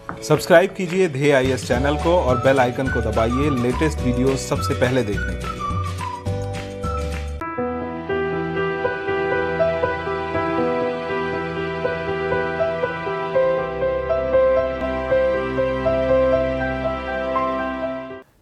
Subscribe कीजिए ध्येय IAS channel को और बेल आइकन को दबाइए लेटेस्ट वीडियो सबसे पहले देखने के लिए।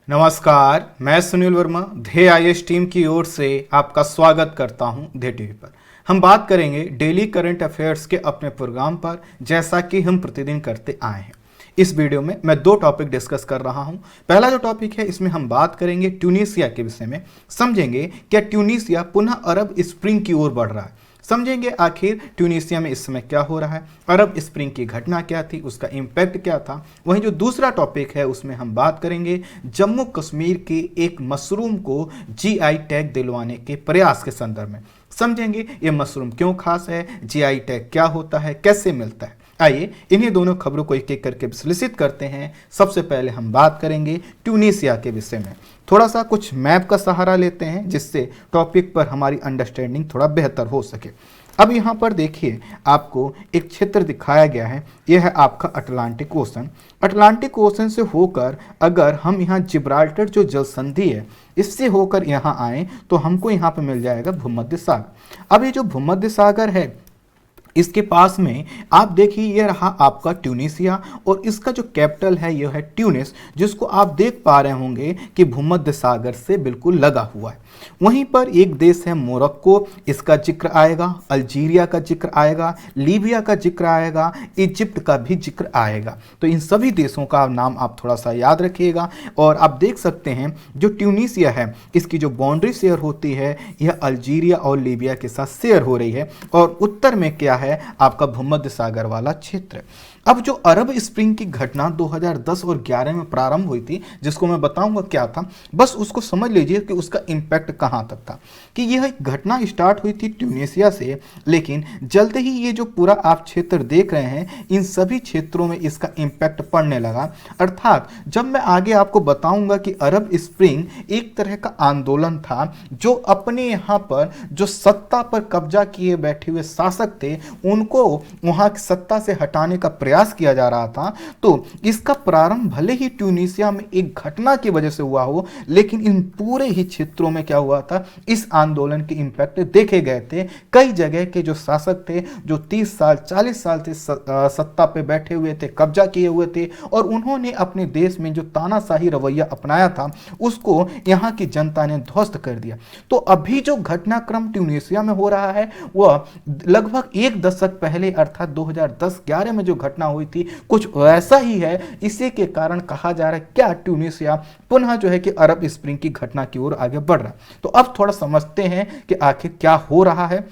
नमस्कार, मैं सुनील वर्मा ध्येय आईएएस टीम की ओर से आपका स्वागत करता हूं ध्येय टीवी पर। हम बात करेंगे डेली करंट अफेयर्स के अपने प्रोग्राम पर, जैसा कि हम प्रतिदिन करते आए हैं। इस वीडियो में मैं दो टॉपिक डिस्कस कर रहा हूं। पहला जो टॉपिक है, इसमें हम बात करेंगे ट्यूनीशिया के विषय में। समझेंगे क्या ट्यूनीशिया पुनः अरब स्प्रिंग की ओर बढ़ रहा है। समझेंगे आखिर ट्यूनीशिया में इस समय क्या हो रहा है, अरब स्प्रिंग की घटना क्या थी, उसका इम्पैक्ट क्या था। वहीं जो दूसरा टॉपिक है, उसमें हम बात करेंगे जम्मू कश्मीर के एक मशरूम को जीआई टैग दिलवाने के प्रयास के संदर्भ में। समझेंगे ये मशरूम क्यों खास है, जीआई टैग क्या होता है, कैसे मिलता है। आइए इन्हीं दोनों खबरों को एक एक करके विश्लेषित करते हैं। सबसे पहले हम बात करेंगे ट्यूनीशिया के विषय में। थोड़ा सा कुछ मैप का सहारा लेते हैं, जिससे टॉपिक पर हमारी अंडरस्टैंडिंग थोड़ा बेहतर हो सके। अब यहाँ पर देखिए, आपको एक क्षेत्र दिखाया गया है। यह है आपका अटलांटिक ओशन। अटलांटिक ओशन से होकर अगर हम यहाँ जिब्राल्टर जो जल संधि है, इससे होकर यहाँ आए तो हमको यहाँ पर मिल जाएगा भूमध्य सागर। अब ये जो भूमध्य सागर है, इसके पास में आप देखिए ये रहा आपका ट्यूनीशिया, और इसका जो कैपिटल है यह है ट्यूनिस, जिसको आप देख पा रहे होंगे कि भूमध्य सागर से बिल्कुल लगा हुआ है। वहीं पर एक देश है मोरक्को, इसका जिक्र आएगा, अल्जीरिया का जिक्र आएगा, लीबिया का जिक्र आएगा, इजिप्ट का भी जिक्र आएगा। तो इन सभी देशों का नाम आप थोड़ा सा याद रखिएगा। और आप देख सकते हैं जो ट्यूनीशिया है, इसकी जो बाउंड्री शेयर होती है यह अल्जीरिया और लीबिया के साथ शेयर हो रही है, और उत्तर में क्या है आपका भूमध्य सागर वाला क्षेत्र। अब जो अरब स्प्रिंग की घटना 2010 और 11 में प्रारंभ हुई थी, जिसको मैं बताऊंगा क्या था, बस उसको समझ लीजिए कि उसका इंपैक्ट कहां तक था। कि यह घटना स्टार्ट हुई थी ट्यूनीशिया से, लेकिन जल्द ही ये जो पूरा आप क्षेत्र देख रहे हैं, इन सभी क्षेत्रों में इसका इंपैक्ट पड़ने लगा। अर्थात जब मैं आगे आपको बताऊंगा कि अरब स्प्रिंग एक तरह का आंदोलन था, जो अपने यहाँ पर जो सत्ता पर कब्जा किए बैठे हुए शासक थे, उनको वहां की सत्ता से हटाने का प्रयास किया जा रहा था। तो इसका प्रारंभ भले ही ट्यूनीशिया में एक घटना की वजह से हुआ हो, लेकिन इन पूरे ही क्षेत्रों में क्या हुआ था, इस आंदोलन के इंपैक्ट देखे गए थे। कई जगह के जो शासक थे, जो 30 साल 40 साल से सत्ता पे बैठे हुए थे, कब्जा किए हुए थे, और उन्होंने अपने देश में जो तानाशाही रवैया अपनाया था, उसको यहाँ की जनता ने ध्वस्त कर दिया। तो अभी जो घटनाक्रम ट्यूनीशिया में हो रहा है, वह लगभग एक दशक पहले अर्थात 2010-11 में जो घटना हुई थी, कुछ वैसा ही है। इसी के कारण कहा जा रहा है क्या ट्यूनीशिया पुनः जो है कि अरब स्प्रिंग की घटना की ओर आगे बढ़ रहा है। तो अब थोड़ा समझते हैं कि आखिर क्या हो रहा है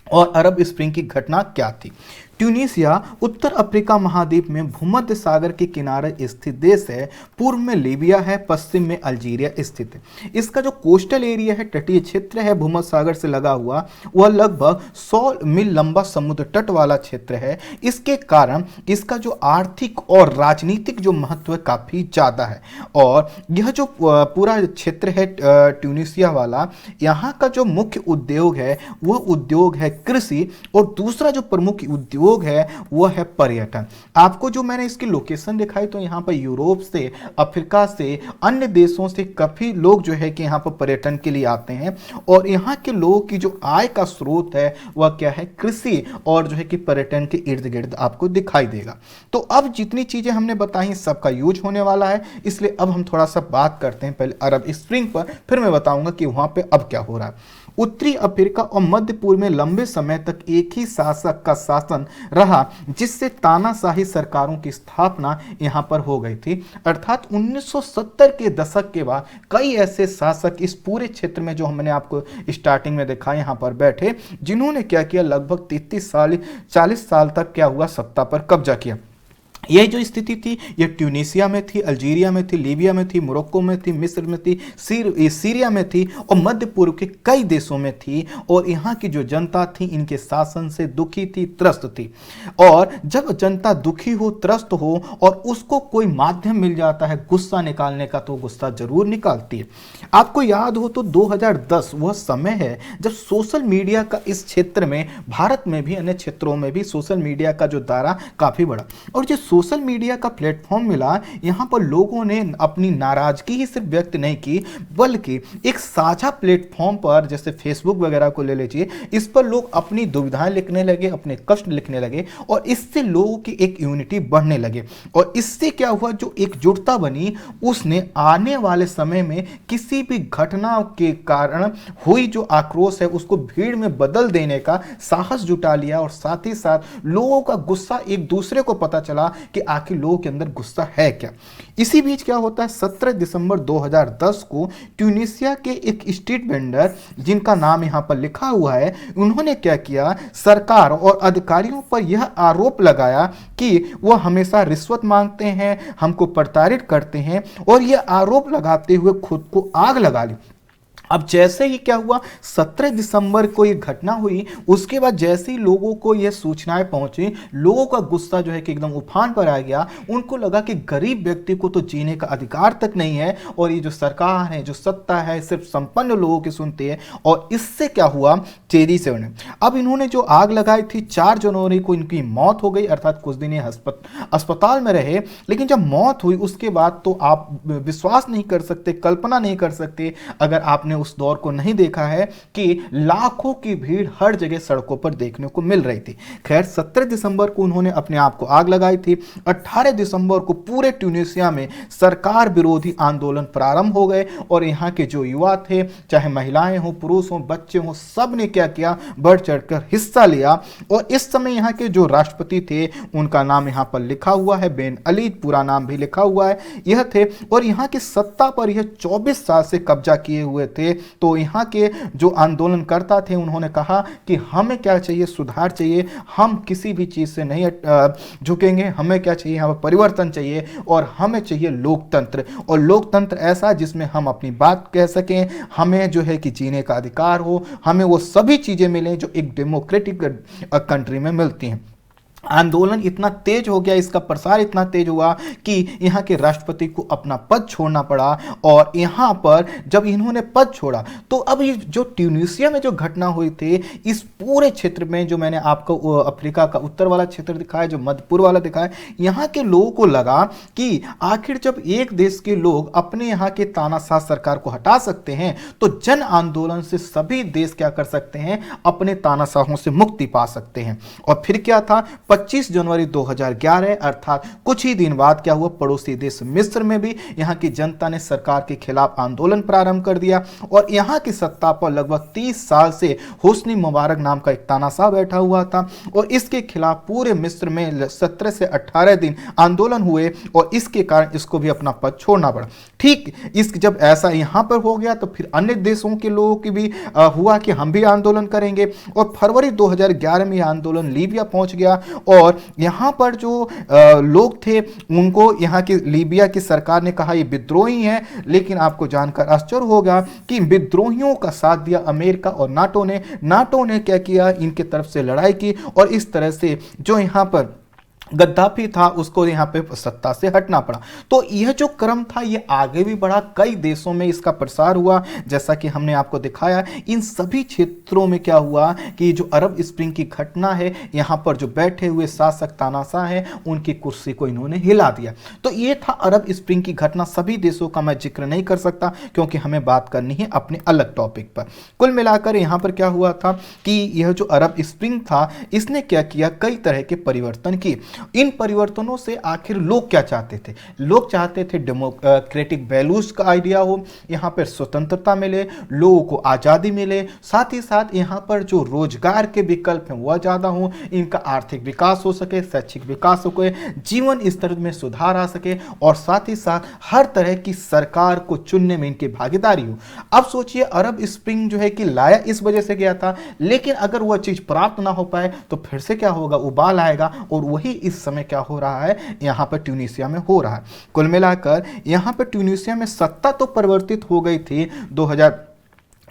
और अरब स्प्रिंग की घटना क्या थी। ट्यूनीशिया उत्तर अफ्रीका महाद्वीप में भूमध्य सागर के किनारे स्थित देश है। पूर्व में लीबिया है, पश्चिम में अल्जीरिया स्थित है। इसका जो कोस्टल एरिया है, तटीय क्षेत्र है भूमध्य सागर से लगा हुआ, वह लगभग 100 मील लंबा समुद्र तट वाला क्षेत्र है। इसके कारण इसका जो आर्थिक और राजनीतिक जो महत्व है काफ़ी ज़्यादा है। और यह जो पूरा क्षेत्र है ट्यूनीशिया वाला, यहाँ का जो मुख्य उद्योग है वह उद्योग है कृषि, और दूसरा जो प्रमुख उद्योग है वो है पर्यटन। आपको जो मैंने इसकी लोकेशन दिखाई, तो यहाँ पर यूरोप से, अफ्रीका से, अन्य देशों से काफी लोग जो है कि यहाँ पर पर्यटन के लिए आते हैं। और यहाँ के लोगों की जो आय का स्रोत है वह क्या है, कृषि और जो है कि पर्यटन के इर्द गिर्द आपको दिखाई देगा। तो अब जितनी चीजें हमने बताई सबका यूज होने वाला है, इसलिए अब हम थोड़ा सा बात करते हैं पहले अरब स्प्रिंग पर, फिर मैं बताऊंगा कि वहां पे अब क्या हो रहा है। उत्तरी अफ्रीका और मध्य पूर्व में लंबे समय तक एक ही शासक का शासन रहा, जिससे तानाशाही सरकारों की स्थापना यहां पर हो गई थी। अर्थात 1970 के दशक के बाद कई ऐसे शासक इस पूरे क्षेत्र में, जो हमने आपको स्टार्टिंग में देखा, यहां पर बैठे, जिन्होंने क्या किया, लगभग 33 साल 40 साल तक क्या हुआ, सत्ता पर कब्जा किया। यह जो स्थिति थी ये ट्यूनीशिया में थी, अल्जीरिया में थी, लीबिया में थी, मोरक्को में थी, मिस्र में थी, सीरिया में थी और मध्य पूर्व के कई देशों में थी। और यहाँ की जो जनता थी इनके शासन से दुखी थी, त्रस्त थी। और जब जनता दुखी हो, त्रस्त हो और उसको कोई माध्यम मिल जाता है गुस्सा निकालने का, तो गुस्सा जरूर निकालती है। आपको याद हो तो 2010 वह समय है जब सोशल मीडिया का इस क्षेत्र में, भारत में भी अन्य क्षेत्रों में भी सोशल मीडिया का जो दायरा काफी बड़ा, और जो सोशल मीडिया का प्लेटफॉर्म मिला, यहाँ पर लोगों ने अपनी नाराजगी ही सिर्फ व्यक्त नहीं की, बल्कि एक साझा प्लेटफॉर्म पर, जैसे फेसबुक वगैरह को ले लीजिए, इस पर लोग अपनी दुविधाएं लिखने लगे, अपने कष्ट लिखने लगे, और इससे लोगों की एक यूनिटी बढ़ने लगे। और इससे क्या हुआ, जो एकजुटता बनी, उसने आने वाले समय में किसी भी घटना के कारण हुई जो आक्रोश है उसको भीड़ में बदल देने का साहस जुटा लिया। और साथ ही साथ लोगों का गुस्सा, एक दूसरे को पता चला कि आखिर लोगों के अंदर गुस्सा है क्या। इसी बीच क्या होता है, 17 दिसंबर 2010 को ट्यूनीशिया के एक स्ट्रीट वेंडर, जिनका नाम यहां पर लिखा हुआ है, उन्होंने क्या किया, सरकार और अधिकारियों पर यह आरोप लगाया कि वह हमेशा रिश्वत मांगते हैं, हमको प्रताड़ित करते हैं, और यह आरोप लगाते हुए खुद को आग लगा ली। अब जैसे ही क्या हुआ, 17 दिसंबर को ये घटना हुई, उसके बाद जैसे ही लोगों को ये सूचनाएं पहुंची, लोगों का गुस्सा जो है कि एकदम उफान पर आ गया। उनको लगा कि गरीब व्यक्ति को तो जीने का अधिकार तक नहीं है, और ये जो सरकार है, जो सत्ता है, सिर्फ संपन्न लोगों की सुनती है। और इससे क्या हुआ, तेजी से उन्हें, अब इन्होंने जो आग लगाई थी, 4 जनवरी को इनकी मौत हो गई, अर्थात कुछ दिन ये अस्पताल में रहे। लेकिन जब मौत हुई उसके बाद तो आप विश्वास नहीं कर सकते, कल्पना नहीं कर सकते, अगर आपने उस दौर को नहीं देखा है, कि लाखों की भीड़ हर जगह सड़कों पर देखने को मिल रही थी। खैर 17 दिसंबर को उन्होंने अपने आप को आग लगाई थी। 18 दिसंबर को पूरे ट्यूनीशिया में सरकार विरोधी आंदोलन प्रारंभ हो गए, और यहाँ के जो युवा थे, चाहे महिलाएं हो, पुरुष हो, बच्चे हो, सब ने क्या किया, बढ़ चढ़कर हिस्सा लिया। और इस समय यहाँ के जो राष्ट्रपति थे, उनका नाम यहाँ पर लिखा हुआ है, बेन अली, पूरा नाम भी लिखा हुआ है, यह थे। और यहाँ की सत्ता पर यह 24 साल से कब्जा किए हुए थे। तो यहाँ के जो आंदोलनकर्ता थे, उन्होंने कहा कि हमें क्या चाहिए, सुधार चाहिए, हम किसी भी चीज से नहीं झुकेंगे, हमें क्या चाहिए, यहाँ पर परिवर्तन चाहिए, और हमें चाहिए लोकतंत्र, और लोकतंत्र ऐसा जिसमें हम अपनी बात कह सकें, हमें जो है कि जीने का अधिकार हो, हमें वो सभी चीजें मिलें जो एक डेमोक्रेटिक कंट्री में मिलती हैं। आंदोलन इतना तेज हो गया, इसका प्रसार इतना तेज हुआ कि यहाँ के राष्ट्रपति को अपना पद छोड़ना पड़ा। और यहाँ पर जब इन्होंने पद छोड़ा, तो अब ये जो ट्यूनीशिया में जो घटना हुई थी, इस पूरे क्षेत्र में, जो मैंने आपको अफ्रीका का उत्तर वाला क्षेत्र दिखाया, जो मध्य पूर्व वाला दिखाया, यहाँ के लोगों को लगा कि आखिर जब एक देश के लोग अपने यहाँ के तानाशाह सरकार को हटा सकते हैं, तो जन आंदोलन से सभी देश क्या कर सकते हैं, अपने तानाशाहों से मुक्ति पा सकते हैं। और फिर क्या था, 25 जनवरी 2011, अर्थात कुछ ही दिन बाद क्या हुआ, पड़ोसी देश मिस्र में भी यहाँ की जनता ने सरकार के खिलाफ आंदोलन प्रारंभ कर दिया। और यहाँ की सत्ता पर लगभग 30 साल से हुस्नी मुबारक नाम का एक तानाशाह बैठा हुआ था, और इसके खिलाफ पूरे मिस्र में 17 से 18 दिन आंदोलन हुए, और इसके कारण इसको भी अपना पद छोड़ना पड़ा। ठीक जब ऐसा यहाँ पर हो गया, तो फिर अन्य देशों के लोगों की भी हुआ कि हम भी आंदोलन करेंगे। और फरवरी 2011 में यह आंदोलन लीबिया पहुंच गया, और यहां पर जो लोग थे, उनको यहां की लीबिया की सरकार ने कहा ये विद्रोही हैं। लेकिन आपको जानकर आश्चर्य होगा कि विद्रोहियों का साथ दिया अमेरिका और नाटो ने क्या किया, इनके तरफ से लड़ाई की, और इस तरह से जो यहां पर गद्दाफी था, उसको यहाँ पे सत्ता से हटना पड़ा। तो यह जो क्रम था, ये आगे भी बढ़ा, कई देशों में इसका प्रसार हुआ। जैसा कि हमने आपको दिखाया, इन सभी क्षेत्रों में क्या हुआ कि जो अरब स्प्रिंग की घटना है, यहाँ पर जो बैठे हुए शासक तानाशाह हैं, उनकी कुर्सी को इन्होंने हिला दिया। तो ये था अरब स्प्रिंग की घटना। सभी देशों का मैं जिक्र नहीं कर सकता, क्योंकि हमें बात करनी है अपने अलग टॉपिक पर। कुल मिलाकर यहाँ पर क्या हुआ था कि यह जो अरब स्प्रिंग था, इसने क्या किया, कई तरह के परिवर्तन किए। इन परिवर्तनों से आखिर लोग क्या चाहते थे, लोग चाहते थे डेमोक्रेटिक वैल्यूज का आइडिया हो, यहाँ पर स्वतंत्रता मिले, लोगों को आज़ादी मिले, साथ ही साथ यहाँ पर जो रोजगार के विकल्प हैं वह ज़्यादा हो, इनका आर्थिक विकास हो सके, शैक्षिक विकास हो सके, जीवन स्तर में सुधार आ सके, और साथ ही साथ हर तरह की सरकार को चुनने में इनकी भागीदारी हो। अब सोचिए, अरब स्प्रिंग जो है कि लाया इस वजह से गया था, लेकिन अगर वह चीज़ प्राप्त ना हो पाए तो फिर से क्या होगा, उबाल आएगा। और वही इस समय क्या हो रहा है, यहां पर ट्यूनीशिया में हो रहा है। कुल मिलाकर यहां पर ट्यूनीशिया में सत्ता तो परिवर्तित हो गई थी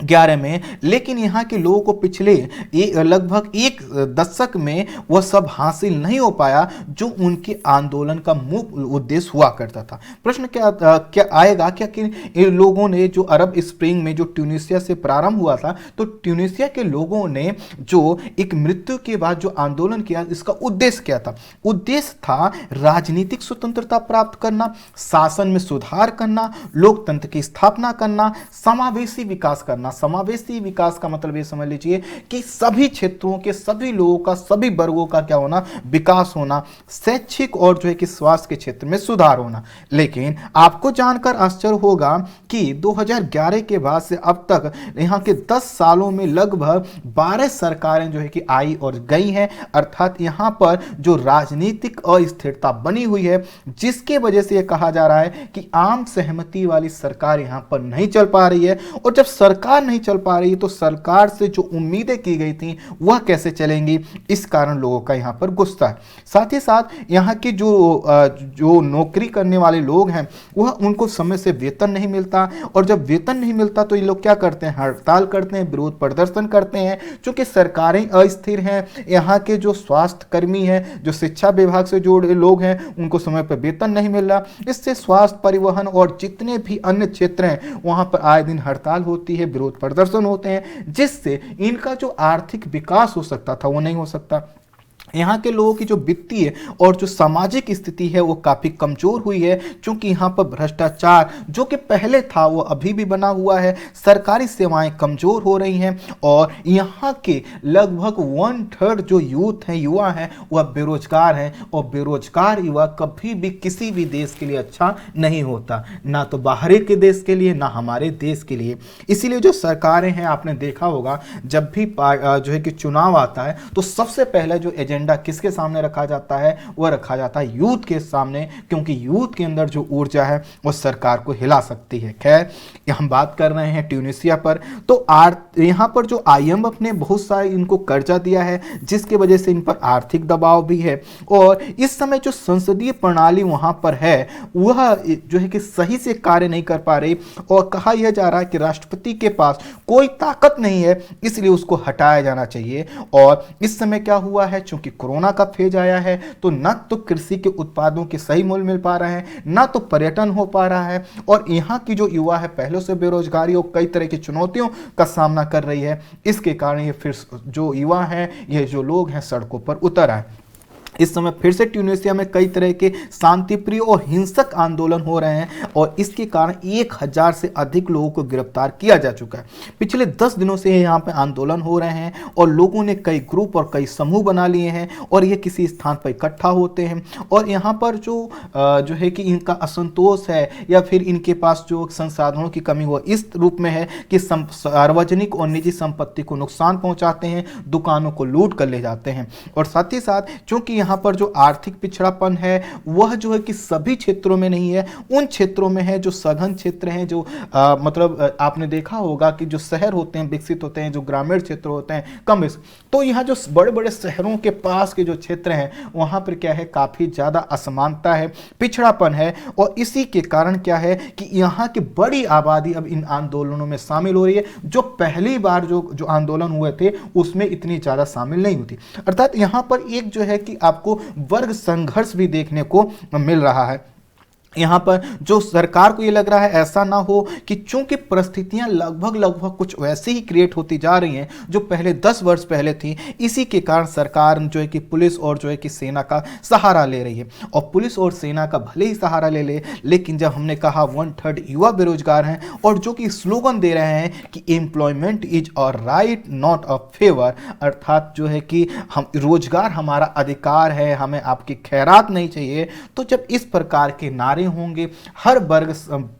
11 में, लेकिन यहाँ के लोगों को पिछले लगभग एक दशक में वह सब हासिल नहीं हो पाया जो उनके आंदोलन का मुख्य उद्देश्य हुआ करता था। प्रश्न क्या आएगा, क्या कि इन लोगों ने जो अरब स्प्रिंग में जो ट्यूनीशिया से प्रारंभ हुआ था, तो ट्यूनीशिया के लोगों ने जो एक मृत्यु के बाद जो आंदोलन किया, इसका उद्देश्य क्या था? उद्देश्य था राजनीतिक स्वतंत्रता प्राप्त करना, शासन में सुधार करना, लोकतंत्र की स्थापना करना, समावेशी विकास करना। समावेशी विकास का मतलब ये समझ लीजिए कि सभी क्षेत्रों के सभी लोगों का, सभी वर्गों का क्या होना, विकास होना, शैक्षिक और जो है कि स्वास्थ्य के क्षेत्र में सुधार होना। लेकिन आपको जानकर आश्चर्य होगा कि 2011 के बाद से अब तक यहाँ के 10 सालों में लगभग 12 सरकारें जो है कि आई और गई हैं। अर्थात यहाँ पर जो राजनीतिक अस्थिरता बनी हुई है, जिसके वजह से यह कहा जा रहा है कि आम सहमति वाली सरकार यहाँ पर नहीं चल पा रही है। और जब सरकार नहीं चल पा रही तो सरकार से जो उम्मीदें की गई थी वह कैसे चलेंगी, इस कारण लोगों का यहाँ पर गुस्सा है। साथ ही साथ यहाँ की जो नौकरी करने वाले लोग हैं, वह उनको समय से वेतन नहीं मिलता, और जब वेतन नहीं मिलता तो ये लोग क्या करते हैं, हड़ताल करते हैं, विरोध प्रदर्शन करते हैं। चूंकि सरकारें अस्थिर हैं, यहाँ के जो स्वास्थ्य कर्मी हैं, जो शिक्षा विभाग से जुड़े लोग हैं, उनको समय पर वेतन नहीं मिल रहा। इससे स्वास्थ्य, परिवहन और जितने भी अन्य क्षेत्र हैं वहां पर आए दिन हड़ताल होती है, विरोध प्रदर्शन होते हैं, जिससे इनका जो आर्थिक विकास हो सकता था वो नहीं हो सकता। यहाँ के लोगों की जो वित्तीय और जो सामाजिक स्थिति है वो काफ़ी कमज़ोर हुई है, क्योंकि यहाँ पर भ्रष्टाचार जो कि पहले था वो अभी भी बना हुआ है, सरकारी सेवाएं कमज़ोर हो रही हैं, और यहाँ के लगभग 1/3 जो यूथ हैं, युवा हैं, वह बेरोजगार हैं। और बेरोजगार युवा कभी भी किसी भी देश के लिए अच्छा नहीं होता, ना तो बाहरी के देश के लिए, ना हमारे देश के लिए। इसीलिए जो सरकारें हैं, आपने देखा होगा जब भी जो है कि चुनाव आता है तो सबसे पहले जो एजेंडा किसके सामने रखा जाता है, वह रखा जाता है यूथ के सामने, क्योंकि यूथ के अंदर जो ऊर्जा है वो सरकार को हिला सकती है। खैर, हम बात कर रहे हैं ट्यूनीशिया पर, तो यहाँ पर जो IMF ने बहुत सारे इनको कर्जा दिया है, जिसकी वजह से इन पर आर्थिक दबाव भी है। और इस समय जो संसदीय प्रणाली वहां पर है वह जो है कि सही से कार्य नहीं कर पा रही, और कहा यह जा रहा है कि राष्ट्रपति के पास कोई ताकत नहीं है, इसलिए उसको हटाया जाना चाहिए। और इस समय क्या हुआ है, चूंकि कोरोना का फेज आया है, तो न तो कृषि के उत्पादों के सही मूल्य मिल पा रहे हैं, ना तो पर्यटन हो पा रहा है, और यहाँ की जो युवा है पहले से बेरोजगारी और कई तरह की चुनौतियों का सामना कर रही है। इसके कारण ये फिर जो युवा हैं, ये जो लोग हैं, सड़कों पर उतर आए। इस समय फिर से ट्यूनीशिया में कई तरह के शांतिप्रिय और हिंसक आंदोलन हो रहे हैं, और इसके कारण 1000 से अधिक लोगों को गिरफ्तार किया जा चुका है। पिछले 10 दिनों से यहाँ पे आंदोलन हो रहे हैं, और लोगों ने कई ग्रुप और कई समूह बना लिए हैं, और ये किसी स्थान पर इकट्ठा होते हैं। और यहाँ पर जो है कि इनका असंतोष है, या फिर इनके पास जो संसाधनों की कमी हो, इस रूप में है कि सार्वजनिक और निजी संपत्ति को नुकसान पहुँचाते हैं, दुकानों को लूट कर ले जाते हैं। और साथ ही साथ चूंकि यहाँ पर जो आर्थिक पिछड़ापन है वह जो है कि सभी क्षेत्रों में नहीं है, उन क्षेत्रों में है जो सघन क्षेत्र हैं, जो मतलब आपने देखा होगा कि जो शहर होते हैं विकसित होते हैं, जो ग्रामीण क्षेत्र होते हैं कम। तो यहाँ जो बड़े बड़े शहरों के पास के जो क्षेत्र हैं वहाँ पर क्या है, काफ़ी ज़्यादा असमानता है, पिछड़ापन है। और इसी के कारण क्या है कि यहाँ की बड़ी आबादी अब इन आंदोलनों में शामिल हो रही है, जो पहली बार जो आंदोलन हुए थे उसमें इतनी ज़्यादा शामिल नहीं होती। अर्थात यहाँ पर एक जो है कि आपको वर्ग संघर्ष भी देखने को मिल रहा है। यहाँ पर जो सरकार को ये लग रहा है ऐसा ना हो कि चूंकि परिस्थितियाँ लगभग कुछ वैसे ही क्रिएट होती जा रही हैं जो पहले 10 वर्ष पहले थी, इसी के कारण सरकार जो है कि पुलिस और जो है कि सेना का सहारा ले रही है। और पुलिस और सेना का भले ही सहारा ले, लेकिन जब हमने कहा 1/3 युवा बेरोजगार हैं, और जो कि स्लोगन दे रहे हैं कि employment is a right not a favour, अर्थात जो है कि हम रोजगार हमारा अधिकार है, हमें आपकी खैरात नहीं चाहिए। तो जब इस प्रकार के नारे होंगे, हर वर्ग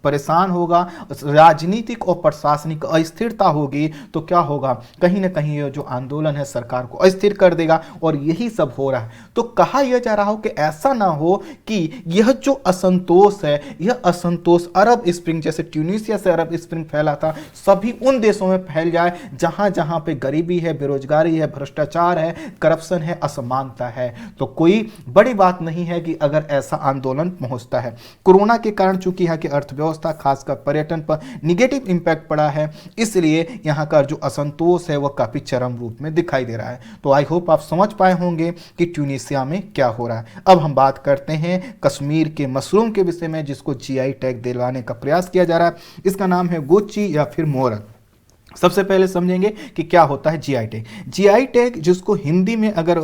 परेशान होगा, राजनीतिक और प्रशासनिक अस्थिरता होगी, तो क्या होगा, कहीं ना कहीं ये जो आंदोलन है सरकार को अस्थिर कर देगा। और यही सब हो रहा है। तो कहा यह जा रहा हो कि ऐसा ना हो कि यह जो असंतोष है, यह असंतोष अरब स्प्रिंग जैसे ट्यूनीशिया से अरब स्प्रिंग फैला था, सभी उन देशों में फैल जाए जहां जहां पे गरीबी है, बेरोजगारी है, भ्रष्टाचार है, करप्शन है, असमानता है। तो कोई बड़ी बात नहीं है कि अगर ऐसा आंदोलन पहुंचता है। कोरोना के कारण चूंकि यहाँ की अर्थव्यवस्था खासकर पर्यटन पर निगेटिव इम्पैक्ट पड़ा है, इसलिए यहाँ का जो असंतोष है वह काफी चरम रूप में दिखाई दे रहा है। तो आई होप आप समझ पाए होंगे कि ट्यूनीशिया में क्या हो रहा है। अब हम बात करते हैं कश्मीर के मशरूम के विषय में, जिसको जीआई टैग दिलवाने का प्रयास किया जा रहा है। इसका नाम है गुच्ची या फिर मोरल। सबसे पहले समझेंगे कि क्या होता है जीआई टैग। जीआई टैग, जिसको हिंदी में अगर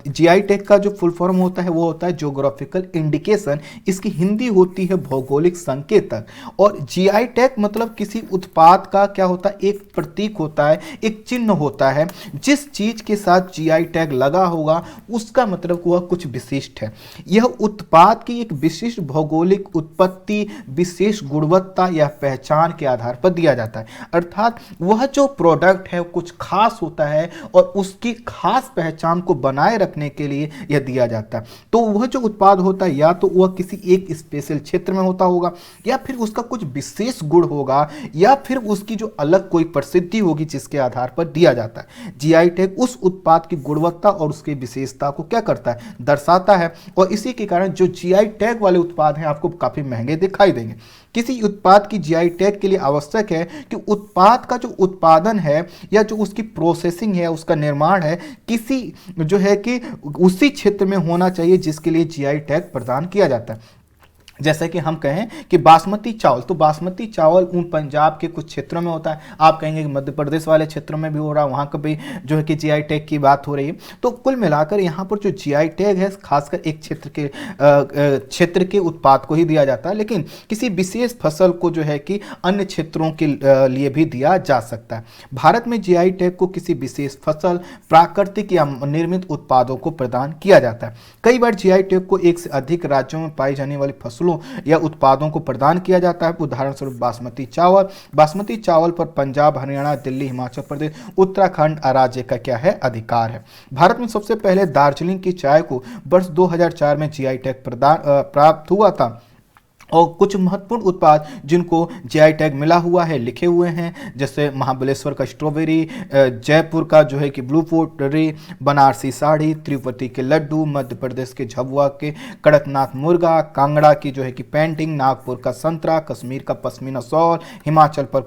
जीआई टैग का जो फुल फॉर्म होता है वो होता है ज्योग्राफिकल इंडिकेशन। इसकी हिंदी होती है भौगोलिक संकेतक। और जीआई टैग मतलब किसी उत्पाद का क्या होता है, एक प्रतीक होता है, एक चिन्ह होता है। जिस चीज के साथ जीआई टैग लगा होगा उसका मतलब वह कुछ विशिष्ट है। यह उत्पाद की एक विशिष्ट भौगोलिक उत्पत्ति, विशेष गुणवत्ता या पहचान के आधार पर दिया जाता है। अर्थात वह जो प्रोडक्ट है कुछ खास होता है और उसकी खास पहचान को बनाए रखने के लिए यह दिया जाता है। तो वह जो उत्पाद होता है या तो वह किसी एक स्पेशल क्षेत्र में होता होगा, या फिर उसका कुछ विशेष गुण होगा, या फिर उसकी जो अलग कोई प्रसिद्धि होगी जिसके आधार पर दिया जाता है। जीआई टैग उस उत्पाद की गुणवत्ता और उसकी विशेषता को क्या करता है, दर्शाता है। और इसी के कारण जो जीआई टैग वाले उत्पाद हैं आपको काफी महंगे दिखाई देंगे। किसी उत्पाद की जीआई टैग के लिए आवश्यक है कि उत्पाद का जो उत्पादन है या जो उसकी प्रोसेसिंग है, उसका निर्माण है, किसी जो है कि उसी क्षेत्र में होना चाहिए जिसके लिए जीआई टैग प्रदान किया जाता है। जैसे कि हम कहें कि बासमती चावल, तो बासमती चावल उन पंजाब के कुछ क्षेत्रों में होता है। आप कहेंगे कि मध्य प्रदेश वाले क्षेत्रों में भी हो रहा है, वहाँ का भी जो है कि जीआई टैग की बात हो रही है। तो कुल मिलाकर यहाँ पर जो जीआई टैग है खासकर एक क्षेत्र के उत्पाद को ही दिया जाता है, लेकिन किसी विशेष फसल को जो है कि अन्य क्षेत्रों के लिए भी दिया जा सकता है। भारत में जीआई टैग को किसी विशेष फसल, प्राकृतिक या निर्मित उत्पादों को प्रदान किया जाता है। कई बार जीआई टैग को एक से अधिक राज्यों में पाई जाने वाली फसलों या उत्पादों को प्रदान किया जाता है। उदाहरण स्वरूप बासमती चावल पर पंजाब, हरियाणा, दिल्ली, हिमाचल प्रदेश, उत्तराखंड राज्य का क्या है, अधिकार है। भारत में सबसे पहले दार्जिलिंग की चाय को वर्ष 2004 में जीआई टैग प्राप्त हुआ था। और कुछ महत्वपूर्ण उत्पाद जिनको जीआई टैग मिला हुआ है लिखे हुए हैं, जैसे महाबलेश्वर का स्ट्रॉबेरी, जयपुर का जो है कि ब्लू पोटरी, बनारसी साड़ी, तिरुपति के लड्डू, मध्य प्रदेश के झाबुआ के कड़कनाथ मुर्गा, कांगड़ा की जो है कि पेंटिंग, नागपुर का संतरा, कश्मीर का पश्मीना शॉल, हिमाचल पर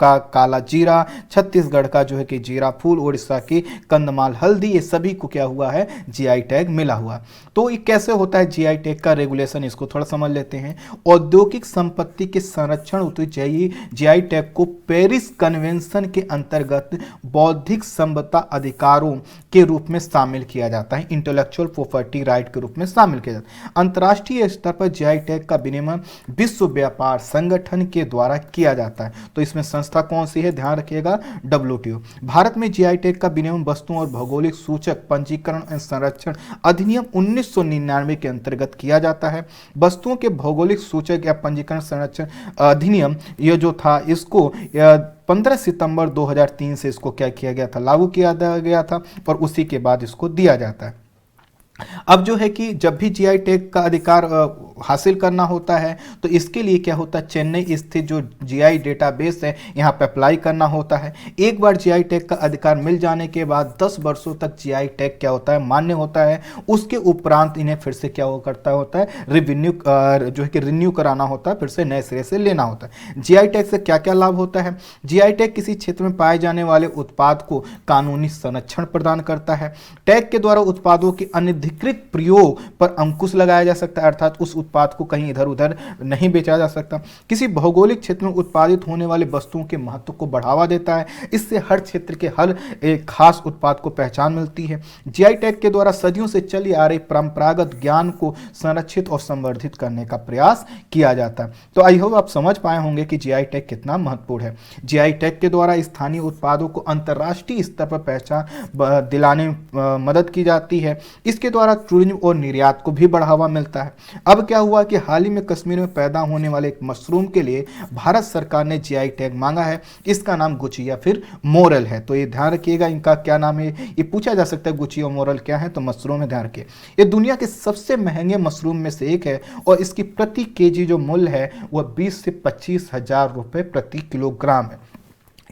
का काला जीरा, छत्तीसगढ़ का जो है कि जीरा फूल, उड़ीसा की कंदमाल हल्दी, ये सभी को क्या हुआ है, जीआई टैग मिला हुआ। तो ये कैसे होता है जीआई टैग का रेगुलेशन, इसको थोड़ा समझ लेते हैं। औद्योगिक संपत्ति के संरक्षण होते चाहिए जीआई टैग को पेरिस कन्वेंशन के अंतर्गत बौद्धिक संपदा अधिकारों के रूप में शामिल किया जाता है, इंटेलेक्चुअल प्रॉपर्टी राइट के रूप में शामिल किया जाता है। अंतर्राष्ट्रीय स्तर पर जीआई टैग का विनियमन विश्व व्यापार संगठन के द्वारा किया जाता है। तो इसमें संस्था कौन सी है, ध्यान रखिएगा, WTO। भारत में जीआई टैग का विनियमन वस्तुओं और भौगोलिक सूचक पंजीकरण एवं संरक्षण अधिनियम 1999 के अंतर्गत किया जाता है। वस्तुओं के भौगोलिक सूचक या पंजीकरण संरक्षण अधिनियम ये जो था, इसको 15 सितंबर 2003 से इसको क्या किया गया था, लागू किया गया था, और उसी के बाद इसको दिया जाता है। अब जो है कि जब भी जीआई टैग का अधिकार हासिल करना होता है तो इसके लिए क्या होता है, चेन्नई स्थित जो जीआई डेटाबेस है यहाँ पे अप्लाई करना होता है। एक बार जीआई टैग का अधिकार मिल जाने के बाद 10 वर्षों तक जीआई टैग क्या होता है, मान्य होता है। उसके उपरांत इन्हें फिर से क्या करता होता है, जो है कि रिन्यू कराना होता है, फिर से नए सिरे से लेना होता है। जीआई टैग से क्या क्या लाभ होता है, जीआई टैग किसी क्षेत्र में पाए जाने वाले उत्पाद को कानूनी संरक्षण प्रदान करता है। टैग के द्वारा उत्पादों के अनधिकृत प्रयोग पर अंकुश लगाया जा सकता है, अर्थात उस उत्पाद को कहीं इधर उधर नहीं बेचा जा सकता। किसी भौगोलिक क्षेत्र में उत्पादित होने वाले वस्तुओं के महत्व को बढ़ावा देता है। इससे हर क्षेत्र के हर एक खास उत्पाद को पहचान मिलती है। जीआई टैग के द्वारा सदियों से चली आ रही परंपरागत ज्ञान को संरक्षित और संवर्धित करने का प्रयास किया जाता है। तो आई होप आप समझ पाए होंगे कि जीआई टैग कितना महत्वपूर्ण है। जीआई टैग के द्वारा स्थानीय उत्पादों को अंतर्राष्ट्रीय स्तर पर पहचान दिलाने में मदद की जाती है। इसके द्वारा टूरिज्म और निर्यात को भी बढ़ावा मिलता है। अब क्या हुआ कि हाल ही में कश्मीर में पैदा होने वाले एक मशरूम के लिए भारत सरकार ने जीआई टैग मांगा है। इसका नाम गुची या फिर मोरल है। तो ये ध्यान रखिएगा, इनका क्या नाम है, ये पूछा जा सकता है गुची और मोरल क्या है, तो मशरूम है, ध्यान रखिए। ये दुनिया के सबसे महंगे मशरूम में से एक है और इसकी प्रति केजी जो मूल्य है वह 20 से 25 हजार रुपए प्रति किलोग्राम है।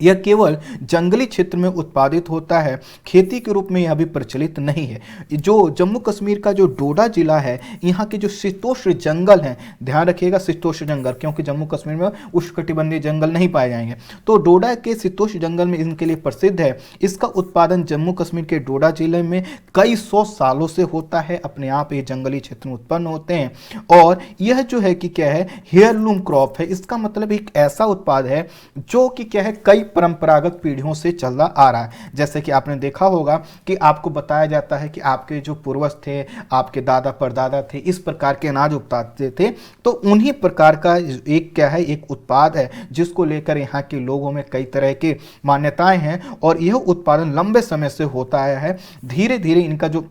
यह केवल जंगली क्षेत्र में उत्पादित होता है, खेती के रूप में यह भी प्रचलित नहीं है। जो जम्मू कश्मीर का जो डोडा जिला है, यहाँ के जो शीतोष्ण जंगल हैं, ध्यान रखिएगा शीतोष्ण जंगल, क्योंकि जम्मू कश्मीर में उष्णकटिबंधीय जंगल नहीं पाए जाएंगे, तो डोडा के शीतोष्ण जंगल में इनके लिए प्रसिद्ध है। इसका उत्पादन जम्मू कश्मीर के डोडा जिले में कई सौ सालों से होता है, अपने आप ये जंगली क्षेत्र में उत्पन्न होते हैं। और यह जो है कि क्या है, हेयरलूम क्रॉप है। इसका मतलब एक ऐसा उत्पाद है जो कि क्या है, कई परंपरागत पीढ़ियों से चला आ रहा है। जैसे कि आपने देखा होगा कि आपको बताया जाता है कि आपके जो पूर्वज थे, आपके दादा परदादा थे, इस प्रकार के अनाज उगाते थे, तो उन्हीं प्रकार का एक क्या है, एक उत्पाद है जिसको लेकर यहाँ के लोगों में कई तरह की मान्यताएं हैं। और यह उत्पादन लंबे समय से होता आया है। धीरे धीरे इनका जो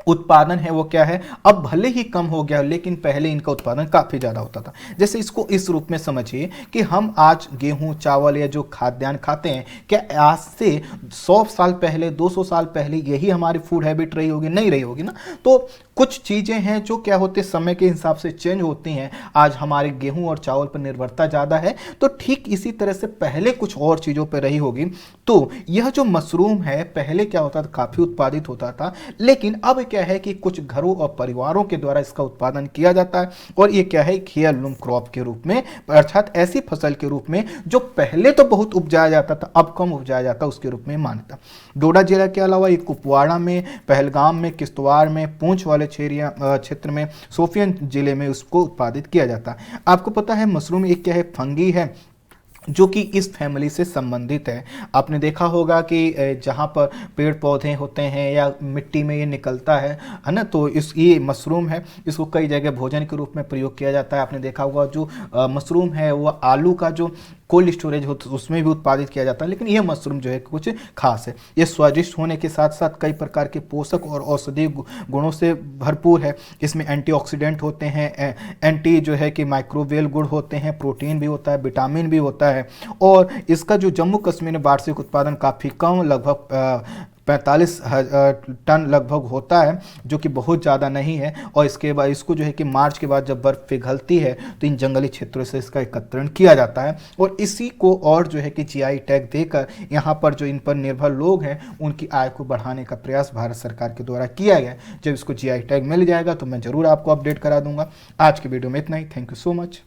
उत्पादन है वो क्या है, अब भले ही कम हो गया, लेकिन पहले इनका उत्पादन काफी ज्यादा होता था। जैसे इसको इस रूप में समझिए कि हम आज गेहूं चावल या जो खाद्यान्न खाते हैं, क्या आज से 100 साल पहले 200 साल पहले यही हमारी फूड हैबिट रही होगी? नहीं रही होगी ना। तो कुछ चीजें हैं जो क्या होते समय के हिसाब से चेंज होती हैं। आज हमारे गेहूं और चावल पर निर्भरता ज्यादा है, तो ठीक इसी तरह से पहले कुछ और चीजों पर रही होगी। तो यह जो मशरूम है, पहले क्या होता था, काफी उत्पादित होता था, लेकिन अब क्या है कि कुछ घरों और परिवारों के द्वारा इसका उत्पादन किया जाता है। और ये क्या है, हेयरलूम क्रॉप के रूप में, अर्थात ऐसी फसल के रूप में जो पहले तो बहुत उपजाया जाता था, अब कम उपजाया जाता, उसके रूप में मान्यता। डोडा जिला के अलावा ये कुपवाड़ा में, पहलगाम में, किश्तवाड़ में, पूंछ वाले क्षेत्र में, सोफियन जिले में उसको उत्पादित किया जाता है। आपको पता है मशरूम एक क्या है, फंगी है जो कि इस फैमिली से संबंधित है। आपने देखा होगा कि जहाँ पर पेड़ पौधे होते हैं या मिट्टी में ये निकलता है ना, तो ये मशरूम है, इसको कई जगह भोजन के रूप में प्रयोग किया जाता है। आपने देखा होगा जो मशरूम है वो आलू का जो कोल्ड स्टोरेज होता है उसमें भी उत्पादित किया जाता है। लेकिन यह मशरूम जो है कुछ खास है, ये स्वादिष्ट होने के साथ साथ कई प्रकार के पोषक और औषधीय गुणों से भरपूर है। इसमें एंटीऑक्सीडेंट होते हैं, एंटी जो है कि माइक्रोवेल गुण होते हैं, प्रोटीन भी होता है, विटामिन भी होता है। और इसका जो जम्मू कश्मीर में वार्षिक उत्पादन काफ़ी कम, लगभग 45 टन लगभग होता है, जो कि बहुत ज़्यादा नहीं है। और इसके बाद इसको जो है कि मार्च के बाद जब बर्फ़ पिघलती है तो इन जंगली क्षेत्रों से इसका एकत्रीकरण किया जाता है। और इसी को और जो है कि जीआई टैग देकर यहाँ पर जो इन पर निर्भर लोग हैं उनकी आय को बढ़ाने का प्रयास भारत सरकार के द्वारा किया गया। जब इसको जीआई टैग मिल जाएगा तो मैं ज़रूर आपको अपडेट करा दूंगा। आज की वीडियो में इतना ही। Thank you so much.